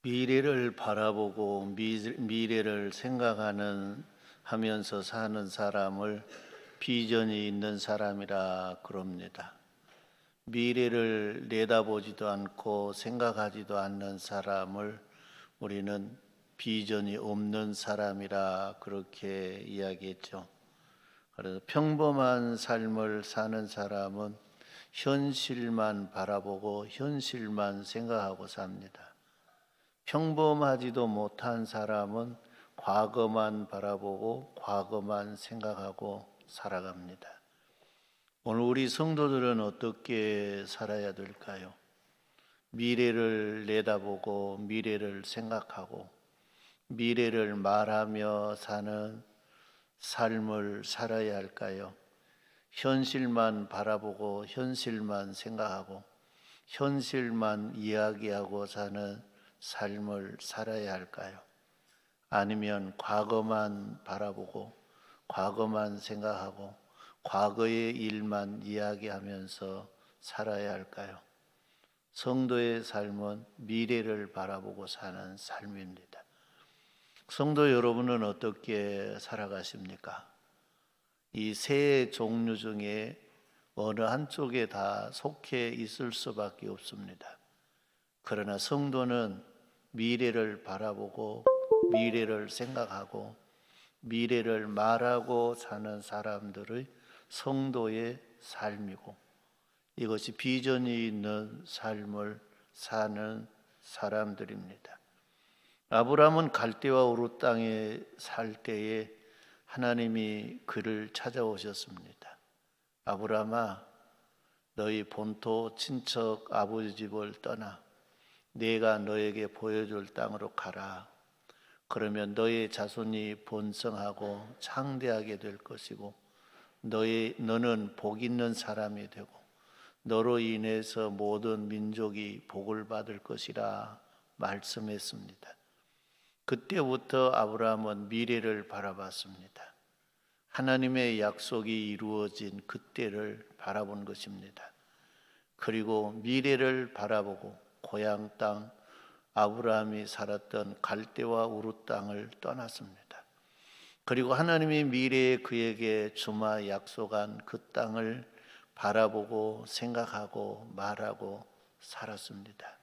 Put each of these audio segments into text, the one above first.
미래를 바라보고 미래를 생각하는 하면서 사는 사람을 비전이 있는 사람이라 그럽니다. 미래를 내다보지도 않고 생각하지도 않는 사람을 우리는 비전이 없는 사람이라 그렇게 이야기했죠. 그래서 평범한 삶을 사는 사람은 현실만 바라보고 현실만 생각하고 삽니다. 평범하지도 못한 사람은 과거만 바라보고 과거만 생각하고 살아갑니다. 오늘 우리 성도들은 어떻게 살아야 될까요? 미래를 내다보고 미래를 생각하고 미래를 말하며 사는 삶을 살아야 할까요? 현실만 바라보고 현실만 생각하고 현실만 이야기하고 사는 삶을 살아야 할까요? 아니면 과거만 바라보고 과거만 생각하고 과거의 일만 이야기하면서 살아야 할까요? 성도의 삶은 미래를 바라보고 사는 삶입니다. 성도 여러분은 어떻게 살아가십니까? 이 세 종류 중에 어느 한쪽에 다 속해 있을 수밖에 없습니다. 그러나 성도는 미래를 바라보고 미래를 생각하고 미래를 말하고 사는 사람들의 성도의 삶이고, 이것이 비전이 있는 삶을 사는 사람들입니다. 아브라함은 갈대와 우르 땅에 살 때에 하나님이 그를 찾아오셨습니다. 아브라함아, 너희 본토 친척 아버지 집을 떠나 내가 너에게 보여줄 땅으로 가라. 그러면 너의 자손이 번성하고 창대하게 될 것이고 너는 복 있는 사람이 되고 너로 인해서 모든 민족이 복을 받을 것이라 말씀했습니다. 그때부터 아브라함은 미래를 바라봤습니다. 하나님의 약속이 이루어진 그때를 바라본 것입니다. 그리고 미래를 바라보고 고향 땅 아브라함이 살았던 갈대와 우르 땅을 떠났습니다. 그리고 하나님이 미래에 그에게 주마 약속한 그 땅을 바라보고 생각하고 말하고 살았습니다.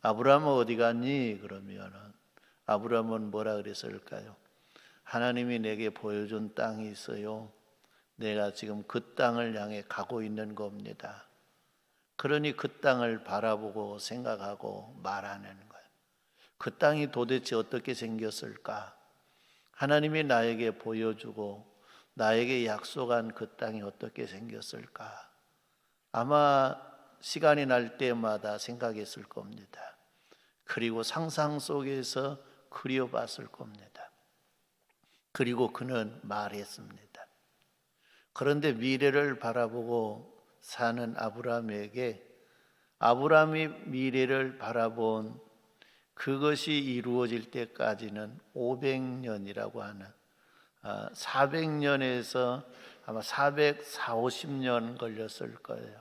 아브라함은 어디 갔니? 그러면은 아브라함은 뭐라 그랬을까요? 하나님이 내게 보여준 땅이 있어요. 내가 지금 그 땅을 향해 가고 있는 겁니다. 그러니 그 땅을 바라보고 생각하고 말하는 거예요. 그 땅이 도대체 어떻게 생겼을까? 하나님이 나에게 보여주고 나에게 약속한 그 땅이 어떻게 생겼을까? 아마 시간이 날 때마다 생각했을 겁니다. 그리고 상상 속에서 그려봤을 겁니다. 그리고 그는 말했습니다. 그런데 미래를 바라보고 사는 아브라함에게 아브라함이 미래를 바라본 그것이 이루어질 때까지는 500년이라고 하는 400년에서 아마 450년 걸렸을 거예요.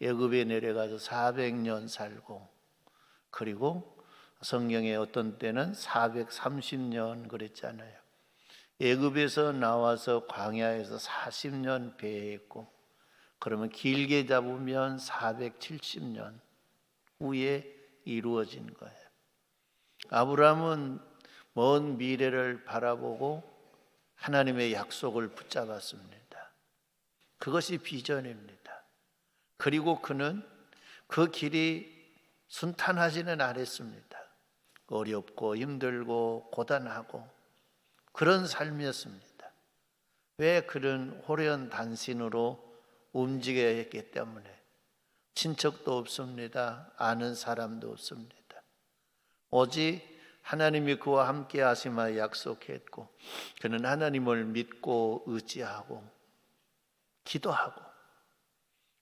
애굽에 내려가서 400년 살고, 그리고 성경에 어떤 때는 430년 그랬잖아요. 애굽에서 나와서 광야에서 40년 배회했고, 그러면 길게 잡으면 470년 후에 이루어진 거예요. 아브라함은 먼 미래를 바라보고 하나님의 약속을 붙잡았습니다. 그것이 비전입니다. 그리고 그는 그 길이 순탄하지는 않았습니다. 어렵고 힘들고 고단하고 그런 삶이었습니다. 왜? 그는 호련단신으로 움직여야 했기 때문에. 친척도 없습니다. 아는 사람도 없습니다. 오직 하나님이 그와 함께 하시마 약속했고, 그는 하나님을 믿고 의지하고 기도하고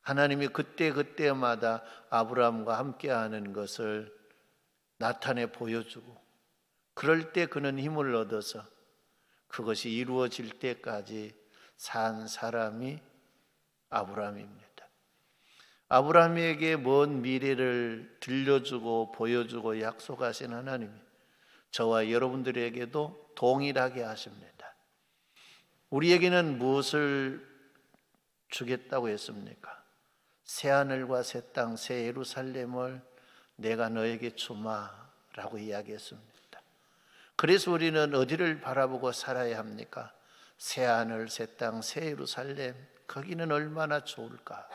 하나님이 그때마다 아브라함과 함께하는 것을 나타내 보여주고, 그럴 때 그는 힘을 얻어서 그것이 이루어질 때까지 산 사람이 아브라함입니다. 아브라함에게 먼 미래를 들려주고 보여주고 약속하신 하나님이 저와 여러분들에게도 동일하게 하십니다. 우리에게는 무엇을 주겠다고 했습니까? 새하늘과 새 땅, 새 예루살렘을 내가 너에게 주마라고 이야기했습니다. 그래서 우리는 어디를 바라보고 살아야 합니까? 새하늘, 새 땅, 새 예루살렘, 거기는 얼마나 좋을까?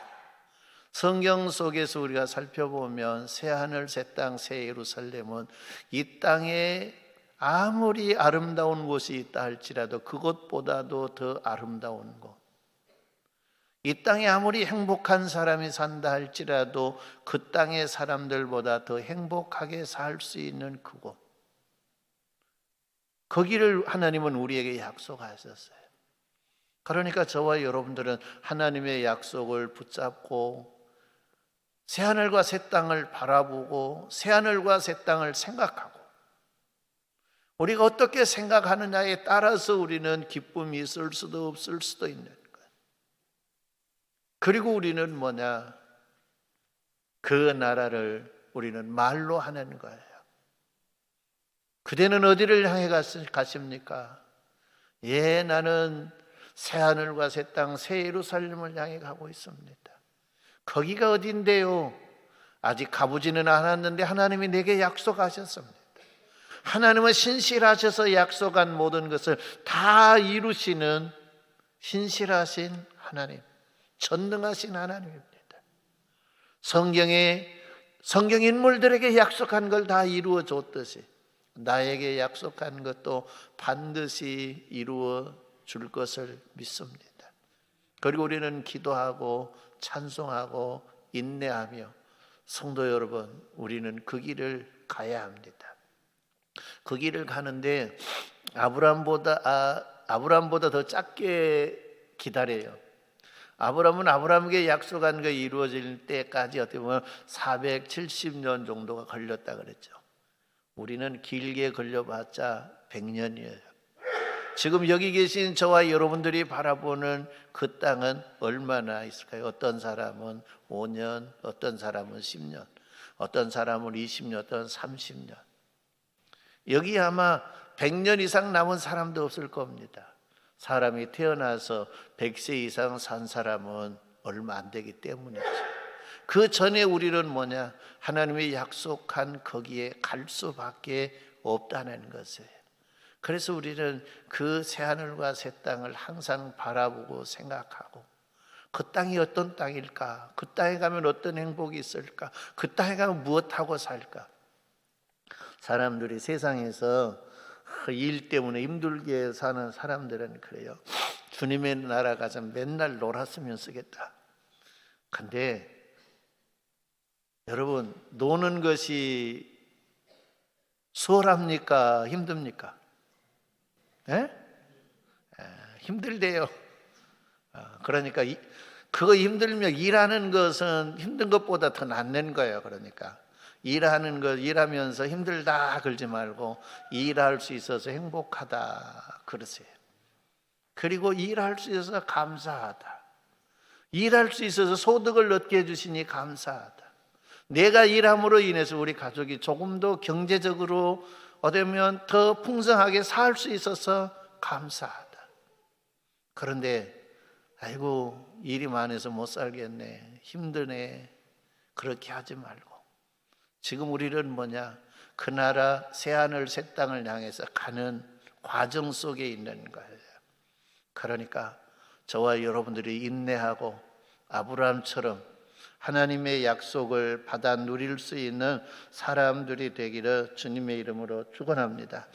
성경 속에서 우리가 살펴보면 새하늘, 새 땅, 새 예루살렘은 이 땅에 아무리 아름다운 곳이 있다 할지라도 그것보다도 더 아름다운 곳, 이 땅에 아무리 행복한 사람이 산다 할지라도 그 땅의 사람들보다 더 행복하게 살 수 있는 그곳, 거기를 하나님은 우리에게 약속하셨어요. 그러니까 저와 여러분들은 하나님의 약속을 붙잡고 새하늘과 새 땅을 바라보고 새하늘과 새 땅을 생각하고, 우리가 어떻게 생각하느냐에 따라서 우리는 기쁨이 있을 수도 없을 수도 있는 거예요. 그리고 우리는 뭐냐? 그 나라를 우리는 말로 하는 거예요. 그대는 어디를 향해 가십니까? 예, 나는 새하늘과 새 땅, 새 예루살렘을 향해 가고 있습니다. 거기가 어딘데요? 아직 가보지는 않았는데 하나님이 내게 약속하셨습니다. 하나님은 신실하셔서 약속한 모든 것을 다 이루시는 신실하신 하나님, 전능하신 하나님입니다. 성경 인물들에게 약속한 걸 다 이루어 줬듯이 나에게 약속한 것도 반드시 이루어 줄 것을 믿습니다. 그리고 우리는 기도하고 찬송하고 인내하며, 성도 여러분, 우리는 그 길을 가야 합니다. 그 길을 가는데 아브라함보다 더 짧게 기다려요. 아브라함은 아브라함에게 약속한 게 이루어질 때까지 어떻게 보면 470년 정도가 걸렸다 그랬죠. 우리는 길게 걸려봤자 100년이에요. 지금 여기 계신 저와 여러분들이 바라보는 그 땅은 얼마나 있을까요? 어떤 사람은 5년, 어떤 사람은 10년, 어떤 사람은 20년, 어떤 30년. 여기 아마 100년 이상 남은 사람도 없을 겁니다. 사람이 태어나서 100세 이상 산 사람은 얼마 안 되기 때문이죠. 그 전에 우리는 뭐냐? 하나님이 약속한 거기에 갈 수밖에 없다는 것이에요. 그래서 우리는 그 새하늘과 새 땅을 항상 바라보고 생각하고, 그 땅이 어떤 땅일까? 그 땅에 가면 어떤 행복이 있을까? 그 땅에 가면 무엇하고 살까? 사람들이 세상에서 일 때문에 힘들게 사는 사람들은 그래요. 주님의 나라 가서 맨날 놀았으면 쓰겠다. 근데 여러분, 노는 것이 수월합니까? 힘듭니까? 힘들대요. 그러니까 그거 힘들면 일하는 것은 힘든 것보다 더 낫는 거예요. 그러니까 일하는 것, 일하면서 힘들다 그러지 말고 일할 수 있어서 행복하다 그러세요. 그리고 일할 수 있어서 감사하다, 일할 수 있어서 소득을 얻게 해주시니 감사하다, 내가 일함으로 인해서 우리 가족이 조금 더 경제적으로 어쩌면 더 풍성하게 살 수 있어서 감사하다. 그런데 아이고 일이 많아서 못 살겠네, 힘드네, 그렇게 하지 말고 지금 우리는 뭐냐? 그 나라 새하늘 새 땅을 향해서 가는 과정 속에 있는 거예요. 그러니까 저와 여러분들이 인내하고 아브라함처럼 하나님의 약속을 받아 누릴 수 있는 사람들이 되기를 주님의 이름으로 축원합니다.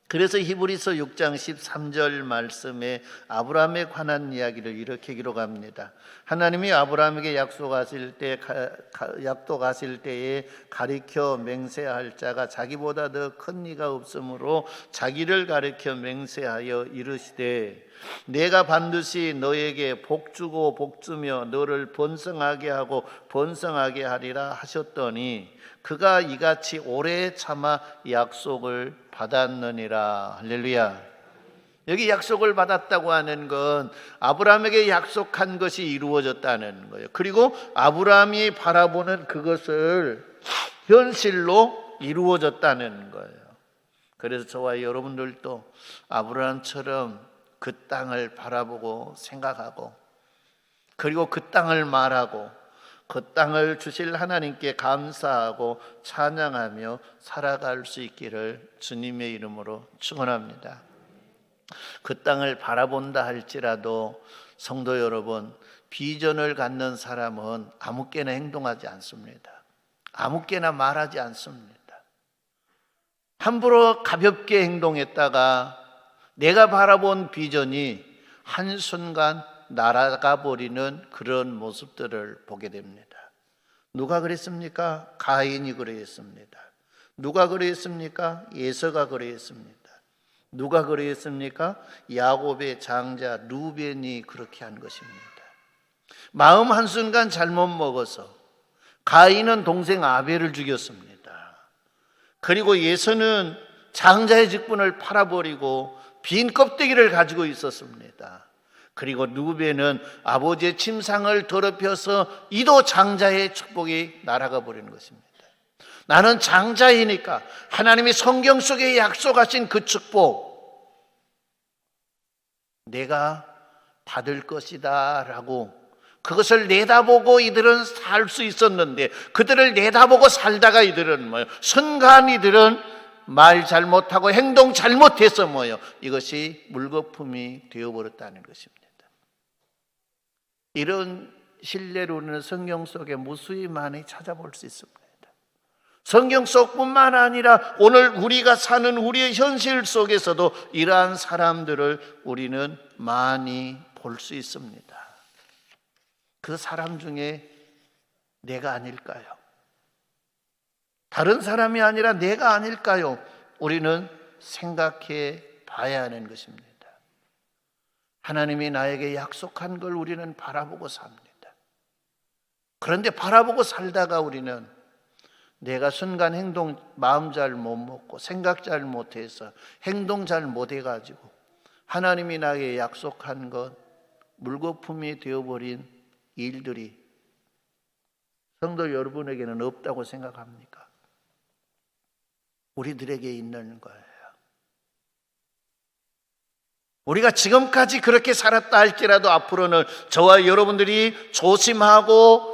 그래서 히브리서 6장 13절 말씀에 아브라함에 관한 이야기를 이렇게 기록합니다. 하나님이 아브라함에게 약속하실 때에 가리켜 맹세할 자가 자기보다 더 큰 이가 없으므로 자기를 가리켜 맹세하여 이르시되 내가 반드시 너에게 복주고 복주며 너를 번성하게 하고 번성하게 하리라 하셨더니 그가 이같이 오래 참아 약속을 받았느니라. 할렐루야. 여기 약속을 받았다고 하는 건 아브라함에게 약속한 것이 이루어졌다는 거예요. 그리고 아브라함이 바라보는 그것을 현실로 이루어졌다는 거예요. 그래서 저와 여러분들도 아브라함처럼 그 땅을 바라보고 생각하고, 그리고 그 땅을 말하고, 그 땅을 주실 하나님께 감사하고 찬양하며 살아갈 수 있기를 주님의 이름으로 축원합니다. 그 땅을 바라본다 할지라도 성도 여러분, 비전을 갖는 사람은 아무렇게나 행동하지 않습니다. 아무렇게나 말하지 않습니다. 함부로 가볍게 행동했다가 내가 바라본 비전이 한순간 날아가 버리는 그런 모습들을 보게 됩니다. 누가 그랬습니까? 가인이 그랬습니다. 누가 그랬습니까? 에서가 그랬습니다. 누가 그랬습니까? 야곱의 장자 루벤이 그렇게 한 것입니다. 마음 한순간 잘못 먹어서 가인은 동생 아벨을 죽였습니다. 그리고 예서는 장자의 직분을 팔아버리고 빈 껍데기를 가지고 있었습니다. 그리고 루벤은 아버지의 침상을 더럽혀서 이도 장자의 축복이 날아가 버리는 것입니다. 나는 장자이니까 하나님이 성경 속에 약속하신 그 축복 내가 받을 것이다 라고 그것을 내다보고 이들은 살 수 있었는데, 그들을 내다보고 살다가 이들은 뭐예요? 순간 이들은 말 잘못하고 행동 잘못해서 뭐예요? 이것이 물거품이 되어버렸다는 것입니다. 이런 신뢰로는 성경 속에 무수히 많이 찾아볼 수 있습니다. 성경 속뿐만 아니라 오늘 우리가 사는 우리의 현실 속에서도 이러한 사람들을 우리는 많이 볼 수 있습니다. 그 사람 중에 내가 아닐까요? 다른 사람이 아니라 내가 아닐까요? 우리는 생각해 봐야 하는 것입니다. 하나님이 나에게 약속한 걸 우리는 바라보고 삽니다. 그런데 바라보고 살다가 우리는 내가 순간 행동, 마음 잘 못 먹고 생각 잘 못해서 행동 잘 못해가지고 하나님이 나에게 약속한 것 물거품이 되어버린 일들이 성도 여러분에게는 없다고 생각합니까? 우리들에게 있는 거예요. 우리가 지금까지 그렇게 살았다 할지라도 앞으로는 저와 여러분들이 조심해서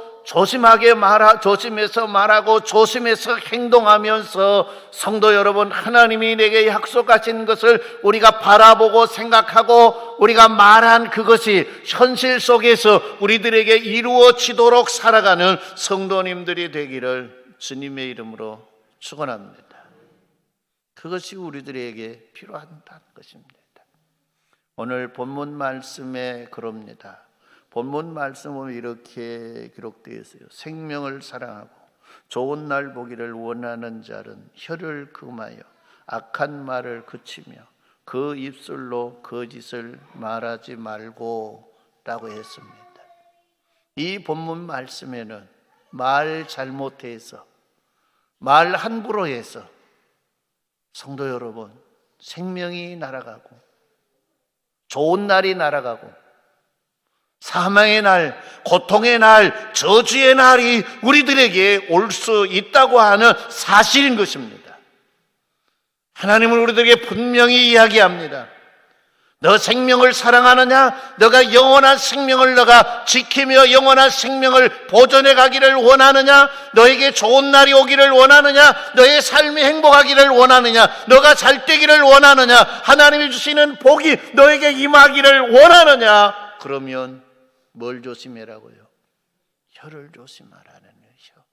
말하고 조심해서 행동하면서 성도 여러분, 하나님이 내게 약속하신 것을 우리가 바라보고 생각하고 우리가 말한 그것이 현실 속에서 우리들에게 이루어지도록 살아가는 성도님들이 되기를 주님의 이름으로 축원합니다. 그것이 우리들에게 필요하다는 것입니다. 오늘 본문 말씀에 그럽니다. 본문 말씀은 이렇게 기록되어 있어요. 생명을 사랑하고 좋은 날 보기를 원하는 자는 혀를 금하여 악한 말을 그치며 그 입술로 거짓을 말하지 말고 라고 했습니다. 이 본문 말씀에는 말 잘못해서, 말 함부로 해서 성도 여러분, 생명이 날아가고 좋은 날이 날아가고 사망의 날, 고통의 날, 저주의 날이 우리들에게 올 수 있다고 하는 사실인 것입니다. 하나님은 우리들에게 분명히 이야기합니다. 너 생명을 사랑하느냐? 너가 영원한 생명을 너가 지키며 영원한 생명을 보존해 가기를 원하느냐? 너에게 좋은 날이 오기를 원하느냐? 너의 삶이 행복하기를 원하느냐? 너가 잘 되기를 원하느냐? 하나님이 주시는 복이 너에게 임하기를 원하느냐? 그러면 뭘 조심해라고요? 혀를 조심하라는 혀.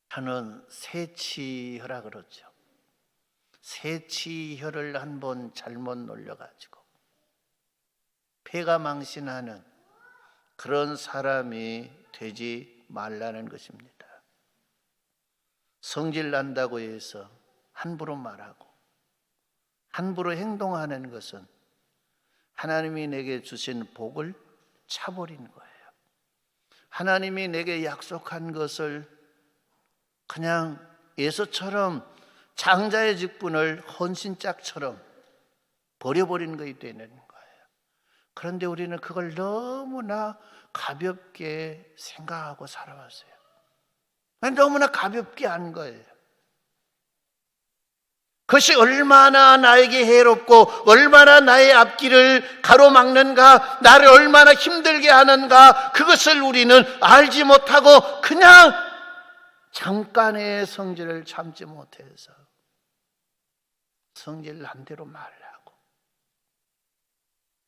혀는 새치혀라 그러죠. 새치혀를 한번 잘못 놀려가지고 폐가 망신하는 그런 사람이 되지 말라는 것입니다. 성질 난다고 해서 함부로 말하고 함부로 행동하는 것은 하나님이 내게 주신 복을 차버리는 거예요. 하나님이 내게 약속한 것을 그냥 예서처럼 장자의 직분을 헌신짝처럼 버려버리는 것이 되는 거예요. 그런데 우리는 그걸 너무나 가볍게 생각하고 살아왔어요. 너무나 가볍게 한 거예요. 그것이 얼마나 나에게 해롭고 얼마나 나의 앞길을 가로막는가, 나를 얼마나 힘들게 하는가, 그것을 우리는 알지 못하고 그냥 잠깐의 성질을 참지 못해서 성질 난대로 말하고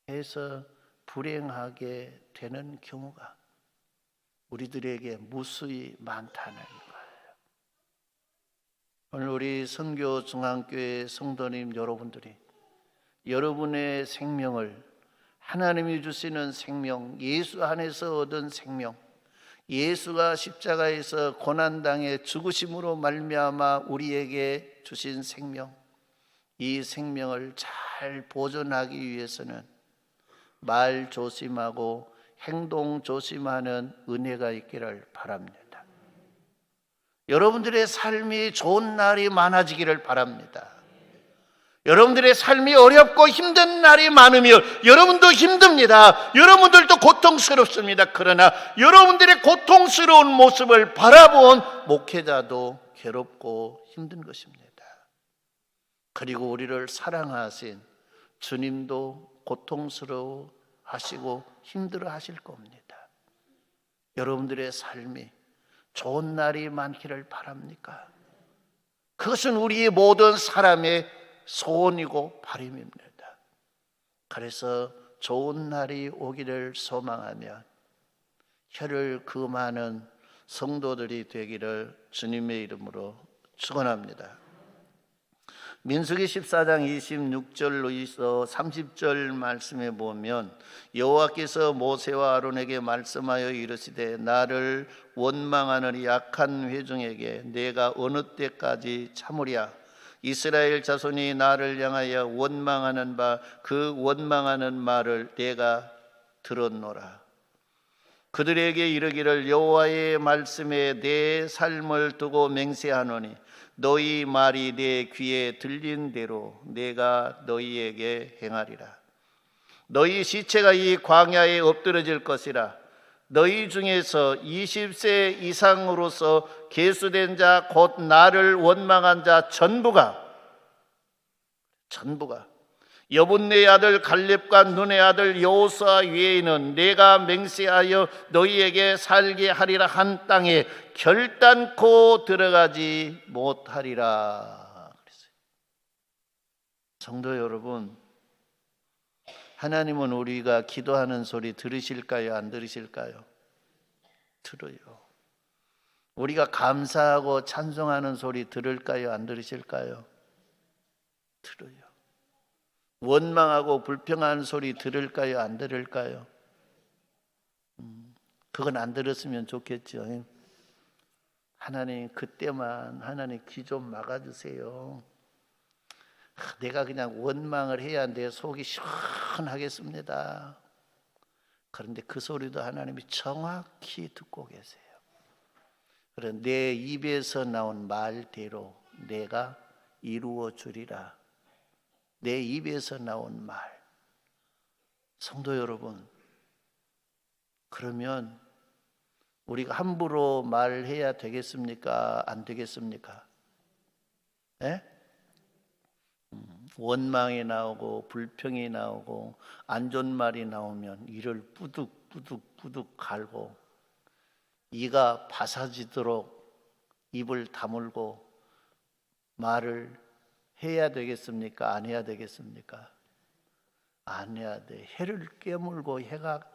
해서 불행하게 되는 경우가 우리들에게 무수히 많다는 거예요. 오늘 우리 선교중앙교회 성도님 여러분들이 여러분의 생명을, 하나님이 주시는 생명, 예수 안에서 얻은 생명, 예수가 십자가에서 고난당해 죽으심으로 말미암아 우리에게 주신 생명, 이 생명을 잘 보존하기 위해서는 말 조심하고 행동 조심하는 은혜가 있기를 바랍니다. 여러분들의 삶이 좋은 날이 많아지기를 바랍니다. 여러분들의 삶이 어렵고 힘든 날이 많으면 여러분도 힘듭니다. 여러분들도 고통스럽습니다. 그러나 여러분들의 고통스러운 모습을 바라본 목회자도 괴롭고 힘든 것입니다. 그리고 우리를 사랑하신 주님도 고통스러워 하시고 힘들어 하실 겁니다. 여러분들의 삶이 좋은 날이 많기를 바랍니까? 그것은 우리의 모든 사람의 소원이고 바람입니다. 그래서 좋은 날이 오기를 소망하며 혀를 금하는 성도들이 되기를 주님의 이름으로 축원합니다. 민수기 14장 26절로 30절 말씀에 보면 여호와께서 모세와 아론에게 말씀하여 이르시되 나를 원망하는 약한 회중에게 내가 어느 때까지 참으랴. 이스라엘 자손이 나를 향하여 원망하는 바 그 원망하는 말을 내가 들었노라. 그들에게 이르기를 여호와의 말씀에 내 삶을 두고 맹세하노니 너희 말이 내 귀에 들린 대로 내가 너희에게 행하리라. 너희 시체가 이 광야에 엎드러질 것이라. 너희 중에서 20세 이상으로서 계수된 자 곧 나를 원망한 자 전부가 여분네의 아들 갈렙과 눈의 아들 여호수아 외에는 내가 맹세하여 너희에게 살게 하리라 한 땅에 결단코 들어가지 못하리라. 성도 여러분, 하나님은 우리가 기도하는 소리 들으실까요? 안 들으실까요? 들어요. 우리가 감사하고 찬송하는 소리 들을까요? 안 들으실까요? 들어요. 원망하고 불평하는 소리 들을까요? 안 들을까요? 그건 안 들었으면 좋겠죠. 하나님 그때만 하나님 귀 좀 막아주세요. 내가 그냥 원망을 해야 내 속이 시원하겠습니다. 그런데 그 소리도 하나님이 정확히 듣고 계세요. 그런데 내 입에서 나온 말대로 내가 이루어 주리라. 내 입에서 나온 말. 성도 여러분, 그러면 우리가 함부로 말해야 되겠습니까? 안 되겠습니까? 네? 원망이 나오고 불평이 나오고 안 좋은 말이 나오면 이를 뿌득 갈고 이가 바사지도록 입을 다물고 말을 해야 되겠습니까? 안 해야 되겠습니까? 안 해야 돼. 해를 깨물고 해가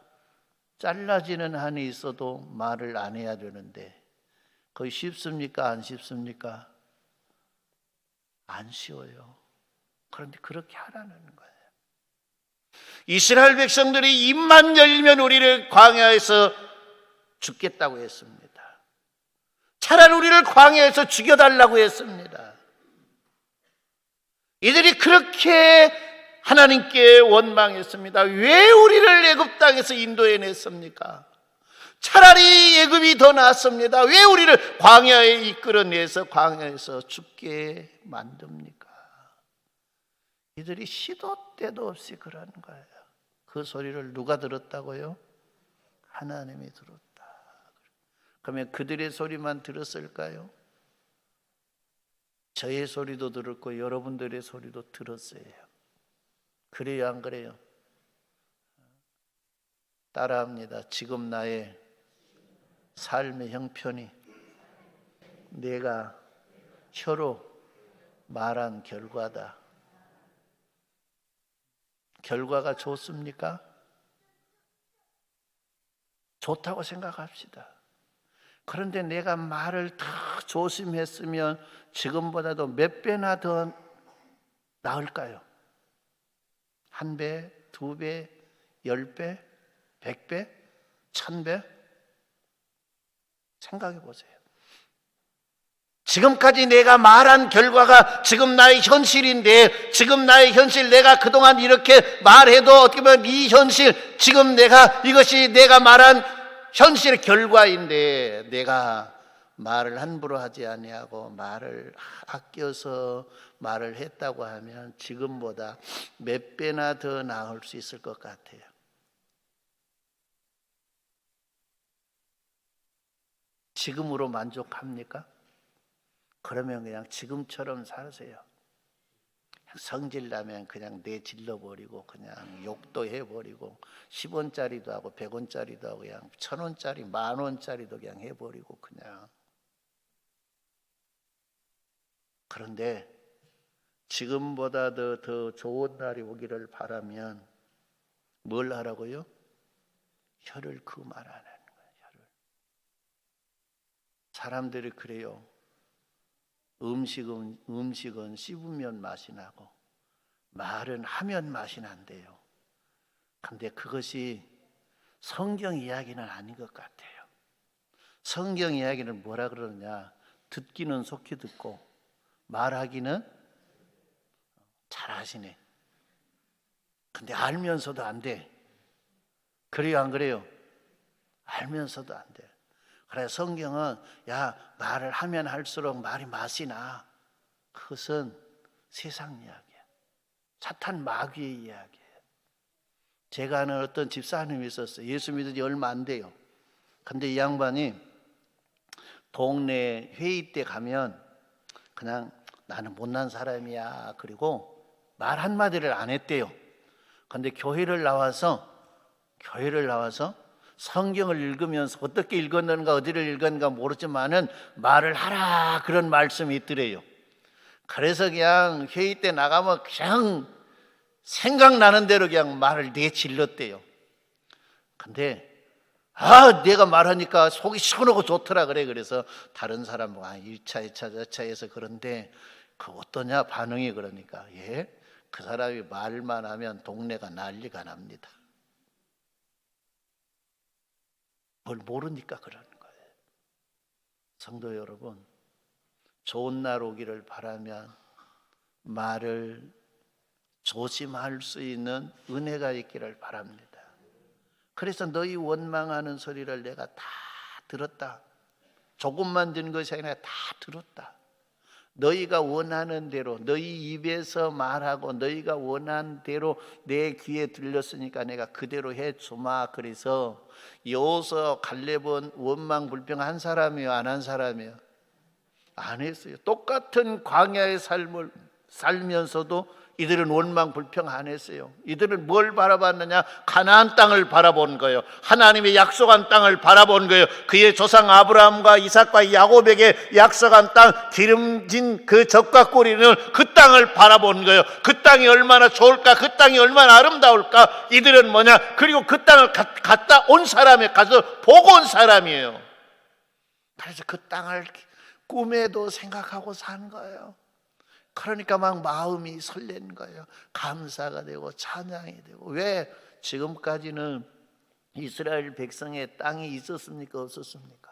잘라지는 한이 있어도 말을 안 해야 되는데 그게 쉽습니까? 안 쉽습니까? 안 쉬워요. 그런데 그렇게 하라는 거예요. 이스라엘 백성들이 입만 열면 우리를 광야에서 죽겠다고 했습니다. 차라리 우리를 광야에서 죽여달라고 했습니다. 이들이 그렇게 하나님께 원망했습니다. 왜 우리를 애굽 땅에서 인도해냈습니까? 차라리 애굽이 더 낫습니다. 왜 우리를 광야에 이끌어내서 광야에서 죽게 만듭니까? 이들이 시도 때도 없이 그러는 거예요. 그 소리를 누가 들었다고요? 하나님이 들었다. 그러면 그들의 소리만 들었을까요? 저의 소리도 들었고 여러분들의 소리도 들었어요. 그래요, 안 그래요? 따라합니다. 지금 나의 삶의 형편이 내가 혀로 말한 결과다. 결과가 좋습니까? 좋다고 생각합시다. 그런데 내가 말을 더 조심했으면 지금보다도 몇 배나 더 나을까요? 1배, 2배, 10배, 100배, 1000배? 생각해 보세요. 지금까지 내가 말한 결과가 지금 나의 현실인데, 지금 나의 현실, 내가 그동안 이렇게 말해도 어떻게 보면 이 현실, 지금 이것이 내가 말한 현실의 결과인데, 내가 말을 함부로 하지 아니하고 말을 아껴서 말을 했다고 하면 지금보다 몇 배나 더 나을 수 있을 것 같아요. 지금으로 만족합니까? 그러면 그냥 지금처럼 사세요. 성질나면 그냥 내질러버리고 그냥 욕도 해버리고 10원짜리도 하고 100원짜리도 하고 그냥 1000원짜리 10,000원짜리도 그냥 해버리고 그냥. 그런데 지금보다 더 좋은 날이 오기를 바라면 뭘 하라고요? 혀를 그만하는 거예요. 혀를. 사람들이 그래요. 음식은 씹으면 맛이 나고 말은 하면 맛이 난대요. 근데 그것이 성경 이야기는 아닌 것 같아요. 성경 이야기는 뭐라 그러느냐? 듣기는 속히 듣고 말하기는 잘하시네. 근데 알면서도 안 돼. 그래요, 안 그래요? 알면서도 안 돼. 그래 성경은 말을 하면 할수록 말이 맛이 나. 그것은 세상 이야기야. 사탄 마귀의 이야기예요. 제가 아는 어떤 집사님이 있었어요. 예수 믿은 지 얼마 안 돼요. 근데 이 양반이 동네 회의 때 가면 그냥 나는 못난 사람이야. 그리고 말 한마디를 안 했대요. 근데 교회를 나와서 성경을 읽으면서 어떻게 읽었는가 어디를 읽었는가 모르지만은 말을 하라 그런 말씀이 있더래요. 그래서 그냥 회의 때 나가면 그냥 생각나는 대로 그냥 말을 내질렀대요. 근데 내가 말하니까 속이 시원하고 좋더라 그래. 그래서 다른 사람은 1차, 2차, 4차 해서 그런데 그 어떠냐 반응이 그러니까 그 사람이 말만 하면 동네가 난리가 납니다. 뭘 모르니까 그러는 거예요. 성도 여러분, 좋은 날 오기를 바라면 말을 조심할 수 있는 은혜가 있기를 바랍니다. 그래서 너희 원망하는 소리를 내가 다 들었다. 조금만 듣는 것이 아니라 다 들었다. 너희가 원하는 대로 너희 입에서 말하고 너희가 원하는 대로 내 귀에 들렸으니까 내가 그대로 해주마. 그래서 여호수아 갈렙은 원망 불평한 사람이요 안 한 사람이요? 안 했어요. 똑같은 광야의 삶을 살면서도 이들은 원망 불평 안 했어요. 이들은 뭘 바라봤느냐? 가나안 땅을 바라본 거예요. 하나님의 약속한 땅을 바라본 거예요. 그의 조상 아브라함과 이삭과 야곱에게 약속한 땅, 기름진 그 젖과 꿀이는 그 땅을 바라본 거예요. 그 땅이 얼마나 좋을까? 그 땅이 얼마나 아름다울까? 이들은 뭐냐? 그리고 그 땅을 갔다 온 사람이 가서 보고 온 사람이에요. 그래서 그 땅을 꿈에도 생각하고 산 거예요. 그러니까 막 마음이 설레는 거예요. 감사가 되고 찬양이 되고. 왜? 지금까지는 이스라엘 백성의 땅이 있었습니까? 없었습니까?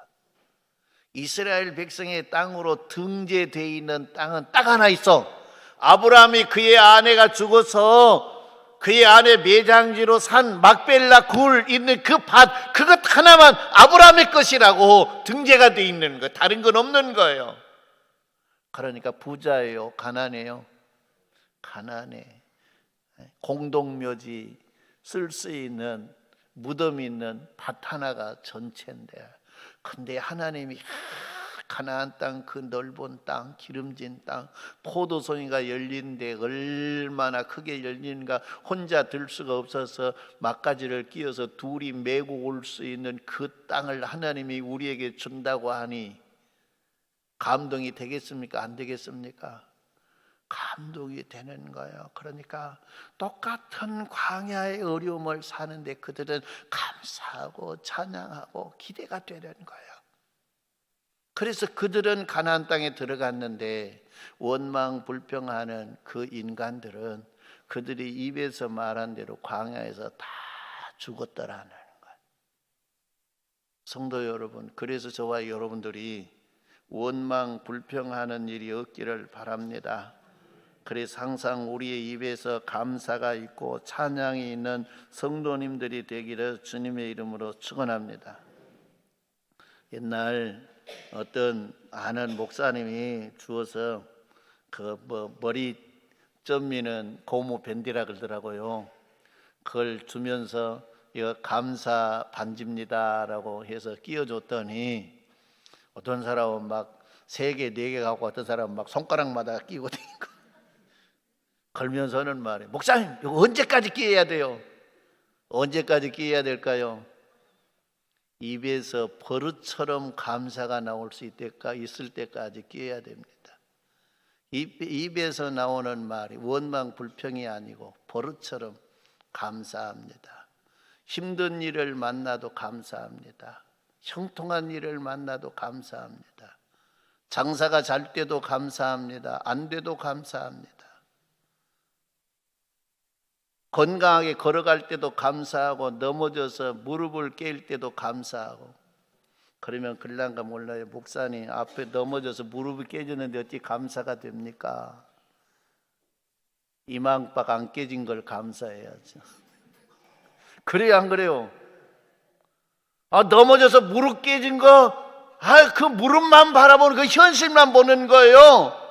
이스라엘 백성의 땅으로 등재되어 있는 땅은 딱 하나 있어. 아브라함이 그의 아내가 죽어서 그의 아내 매장지로 산 막벨라 굴 있는 그 밭, 그것 하나만 아브라함의 것이라고 등재가 되어 있는 거예요. 다른 건 없는 거예요. 그러니까 부자예요? 가난해요? 가난해. 공동묘지 쓸 수 있는 무덤 있는 밭 하나가 전체인데, 근데 하나님이 가나안 땅, 그 넓은 땅, 기름진 땅, 포도송이가 열린데 얼마나 크게 열리는가, 혼자 들 수가 없어서 막가지를 끼워서 둘이 메고 올 수 있는 그 땅을 하나님이 우리에게 준다고 하니 감동이 되겠습니까? 안 되겠습니까? 감동이 되는 거예요. 그러니까 똑같은 광야의 어려움을 사는데 그들은 감사하고 찬양하고 기대가 되는 거예요. 그래서 그들은 가나안 땅에 들어갔는데 원망불평하는 그 인간들은 그들이 입에서 말한 대로 광야에서 다 죽었더라는 거예요. 성도 여러분, 그래서 저와 여러분들이 원망불평하는 일이 없기를 바랍니다. 그래서 항상 우리의 입에서 감사가 있고 찬양이 있는 성도님들이 되기를 주님의 이름으로 축원합니다. 옛날 어떤 아는 목사님이 주어서 머리 점미는 고무 밴디라 그러더라고요. 그걸 주면서 이거 감사 반지입니다라고 해서 끼워줬더니 어떤 사람은 막 3개, 4개 갖고 어떤 사람은 막 손가락마다 끼고 다니고 걸면서는 말이에요. 목사님, 이거 언제까지 끼워야 돼요? 언제까지 끼워야 될까요? 입에서 버릇처럼 감사가 나올 수 있을 때까지 끼워야 됩니다. 입에서 나오는 말이 원망 불평이 아니고 버릇처럼 감사합니다. 힘든 일을 만나도 감사합니다. 형통한 일을 만나도 감사합니다. 장사가 잘 돼도 감사합니다. 안 돼도 감사합니다. 건강하게 걸어갈 때도 감사하고 넘어져서 무릎을 깰 때도 감사하고. 그러면 그럴란가 몰라요. 목사님 앞에 넘어져서 무릎이 깨졌는데 어찌 감사가 됩니까? 이망박 안 깨진 걸 감사해야죠. 그래요, 안 그래요? 넘어져서 무릎 깨진 거, 그 무릎만 바라보는 그 현실만 보는 거예요.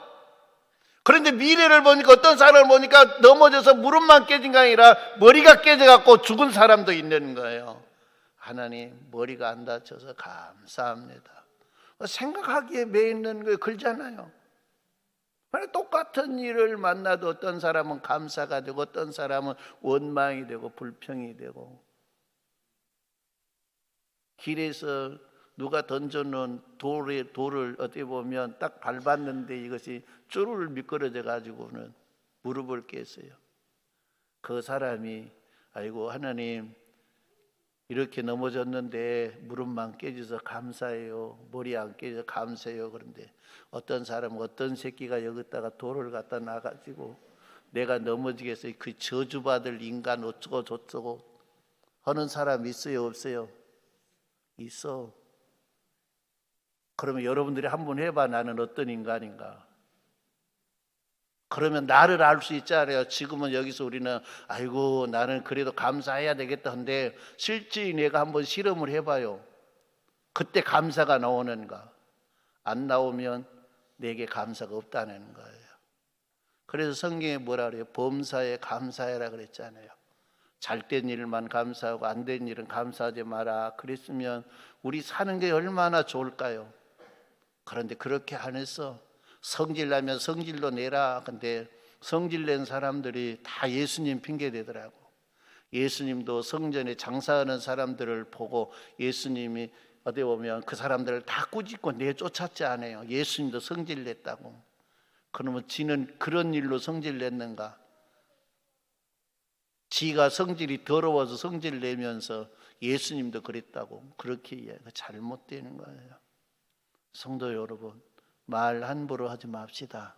그런데 미래를 보니까 어떤 사람을 보니까 넘어져서 무릎만 깨진 게 아니라 머리가 깨져갖고 죽은 사람도 있는 거예요. 하나님, 머리가 안 다쳐서 감사합니다. 생각하기에 매 있는 거예요. 그렇잖아요. 똑같은 일을 만나도 어떤 사람은 감사가 되고 어떤 사람은 원망이 되고 불평이 되고, 길에서 누가 던져놓은 돌을 어떻게 보면 딱 밟았는데 이것이 쭈르르 미끄러져 가지고는 무릎을 깼어요. 그 사람이 아이고 하나님 이렇게 넘어졌는데 무릎만 깨져서 감사해요. 머리 안 깨져서 감사해요. 그런데 어떤 사람은 어떤 새끼가 여기다가 돌을 갖다 놔가지고 내가 넘어지겠어요. 그 저주받을 인간 어쩌고 저쩌고 하는 사람 있어요? 없어요? 있어. 그러면 여러분들이 한번 해봐. 나는 어떤 인간인가? 그러면 나를 알 수 있잖아요. 지금은 여기서 우리는 아이고 나는 그래도 감사해야 되겠다 한데 실제 내가 한번 실험을 해봐요. 그때 감사가 나오는가? 안 나오면 내게 감사가 없다는 거예요. 그래서 성경에 뭐라 그래요? 범사에 감사해라 그랬잖아요. 잘된 일만 감사하고 안 된 일은 감사하지 마라. 그랬으면 우리 사는 게 얼마나 좋을까요? 그런데 그렇게 안 했어. 성질 나면 성질로 내라. 근데 성질 낸 사람들이 다 예수님 핑계 대더라고. 예수님도 성전에 장사하는 사람들을 보고 예수님이 어디 보면 그 사람들을 다 꾸짖고 내쫓았지 않아요. 예수님도 성질 냈다고. 그러면 지는 그런 일로 성질 냈는가? 지가 성질이 더러워서 성질 내면서 예수님도 그랬다고 그렇게 이해가 잘못되는 거예요. 성도 여러분, 말 함부로 하지 맙시다.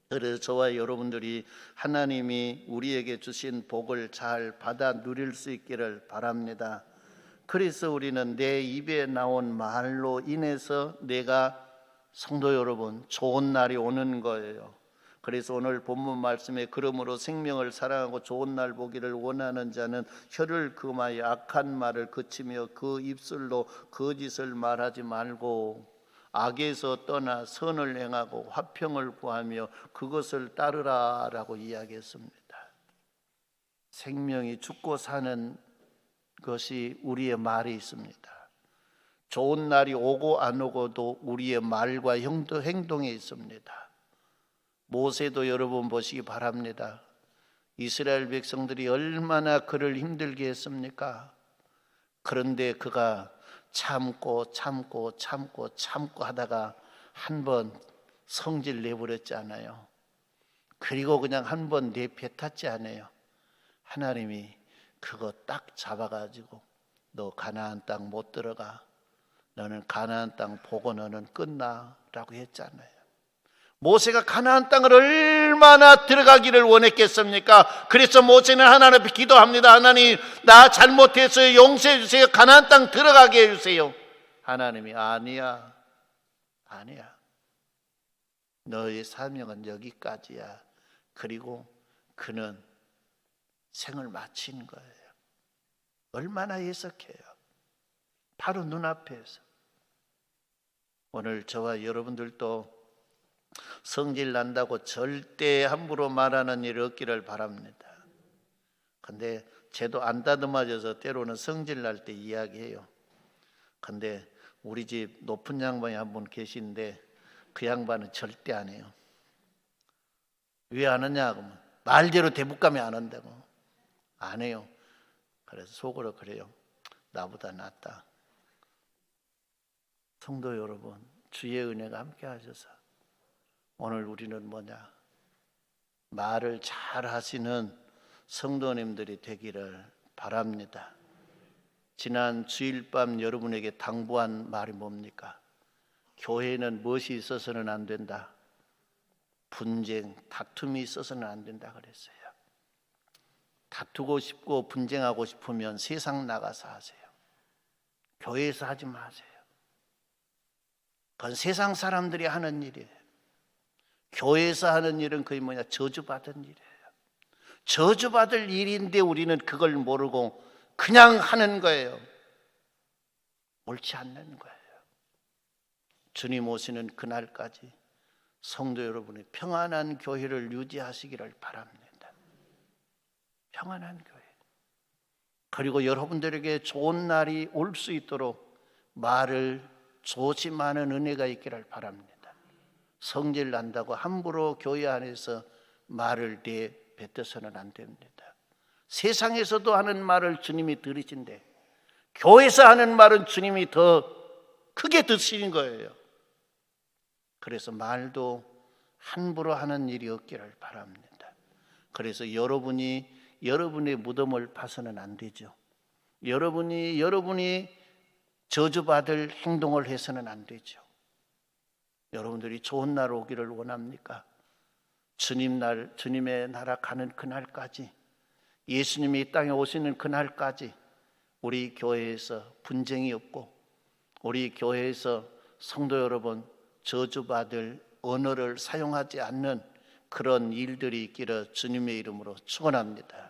그래서 저와 여러분들이 하나님이 우리에게 주신 복을 잘 받아 누릴 수 있기를 바랍니다. 그래서 우리는 내 입에 나온 말로 인해서 내가 성도 여러분 좋은 날이 오는 거예요. 그래서 오늘 본문 말씀에 그러므로 생명을 사랑하고 좋은 날 보기를 원하는 자는 혀를 금하여 악한 말을 그치며 그 입술로 거짓을 말하지 말고 악에서 떠나 선을 행하고 화평을 구하며 그것을 따르라 라고 이야기했습니다. 생명이 죽고 사는 것이 우리의 말이 있습니다. 좋은 날이 오고 안 오고도 우리의 말과 행동에 있습니다. 모세도 여러분 보시기 바랍니다. 이스라엘 백성들이 얼마나 그를 힘들게 했습니까? 그런데 그가 참고 하다가 한 번 성질 내버렸잖아요. 그리고 그냥 한 번 내뱉었지 않아요. 하나님이 그거 딱 잡아가지고 너 가나안 땅 못 들어가. 너는 가나안 땅 보고 너는 끝나 라고 했잖아요. 모세가 가나안 땅을 얼마나 들어가기를 원했겠습니까? 그래서 모세는 하나님 앞에 기도합니다. 하나님, 나 잘못했어요. 용서해 주세요. 가나안 땅 들어가게 해주세요. 하나님이 아니야. 너의 사명은 여기까지야. 그리고 그는 생을 마친 거예요. 얼마나 예석해요. 바로 눈앞에서. 오늘 저와 여러분들도 성질 난다고 절대 함부로 말하는 일 없기를 바랍니다. 근데 쟤도 안 다듬어져서 때로는 성질 날 때 이야기해요. 근데 우리 집 높은 양반이 한 분 계신데 그 양반은 절대 안 해요. 왜 안 하냐 그러면 말대로 대북감이 안 한다고. 안 해요. 그래서 속으로 그래요. 나보다 낫다. 성도 여러분, 주의 은혜가 함께 하셔서 오늘 우리는 뭐냐? 말을 잘 하시는 성도님들이 되기를 바랍니다. 지난 주일 밤 여러분에게 당부한 말이 뭡니까? 교회에는 무엇이 있어서는 안 된다? 분쟁, 다툼이 있어서는 안 된다 그랬어요. 다투고 싶고 분쟁하고 싶으면 세상 나가서 하세요. 교회에서 하지 마세요. 그건 세상 사람들이 하는 일이에요. 교회에서 하는 일은 거의 뭐냐? 저주받은 일이에요. 저주받을 일인데 우리는 그걸 모르고 그냥 하는 거예요. 옳지 않는 거예요. 주님 오시는 그날까지 성도 여러분의 평안한 교회를 유지하시기를 바랍니다. 평안한 교회. 그리고 여러분들에게 좋은 날이 올 수 있도록 말을 조심하는 은혜가 있기를 바랍니다. 성질 난다고 함부로 교회 안에서 말을 내뱉어서는 안 됩니다. 세상에서도 하는 말을 주님이 들으신데 교회에서 하는 말은 주님이 더 크게 듣시는 거예요. 그래서 말도 함부로 하는 일이 없기를 바랍니다. 그래서 여러분의 무덤을 파서는 안 되죠. 여러분이 저주받을 행동을 해서는 안 되죠. 여러분들이 좋은 날 오기를 원합니까? 주님의 나라 가는 그날까지, 예수님이 이 땅에 오시는 그날까지 우리 교회에서 분쟁이 없고 우리 교회에서 성도 여러분 저주받을 언어를 사용하지 않는 그런 일들이 있기를 주님의 이름으로 축원합니다.